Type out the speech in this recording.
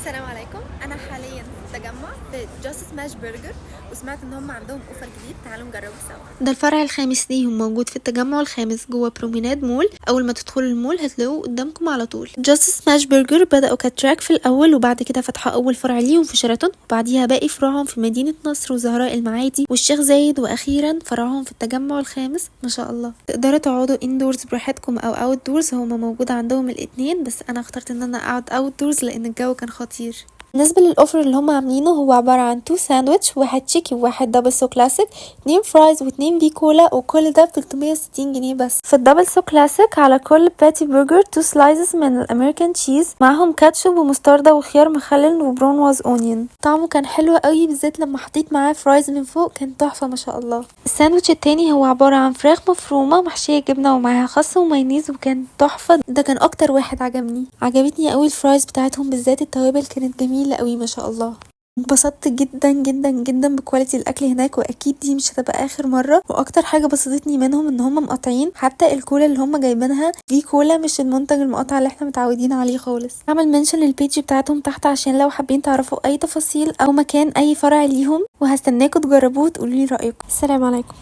السلام عليكم. انا حاليا في التجمع في جاست سماش برجر، وسمعت ان هم عندهم اوفر جديد. تعالوا نجربه سوا. ده الفرع الخامس ليهم، موجود في التجمع الخامس جوه بروميناد مول. اول ما تدخلوا المول هتلاقوه قدامكم على طول. جاست سماش برجر بدأوا كتراك في الاول، وبعد كده فتحوا اول فرع ليهم في شيراتون، وبعديها باقي فروعهم في مدينة نصر وزهراء المعادي والشيخ زايد، واخيرا فرعهم في التجمع الخامس. ما شاء الله، تقدروا تقعدوا اندورز براحتكم او اوت دورز، هما موجود عندهم الاتنين، بس انا اخترت ان انا اقعد اوت دورز لان الجو كان خطير. بالنسبة للأوفر اللي هم عاملينه، هو عبارة عن 2 ساندويتش، واحد تشيكي وواحد دبل سو كلاسيك، 2 فرايز و2 في كولا، وكل ده ب 360 جنيه بس. في الدبل سو كلاسيك على كل باتي برجر 2 سلايزز من الامريكان تشيز، معاهم كاتشوب ومستردة وخيار مخلل وبرون واز اونيون. طعمه كان حلو قوي، بالذات لما حطيت معاه فرايز من فوق، كان تحفة ما شاء الله. الساندويتش التاني هو عبارة عن فراخ مفرومة محشية جبنة ومعاها خس ومايونيز، وكان تحفة. ده كان اكتر واحد عجبتني قوي الفرايز بتاعتهم، بالذات التوابل كانت جميلة قوي ما شاء الله. اتبسطت جدا جدا جدا بكواليتي الاكل هناك، واكيد دي مش هتبقى اخر مره. واكتر حاجه بسطتني منهم ان هم مقاطعين، حتى الكولا اللي هم جايبينها دي كولا مش المنتج المقاطع اللي احنا متعودين عليه خالص. هعمل منشن للبيج بتاعتهم تحت عشان لو حابين تعرفوا اي تفاصيل او مكان اي فرع ليهم، وهستناكم تجربوه وتقولوا لي رايكم. السلام عليكم.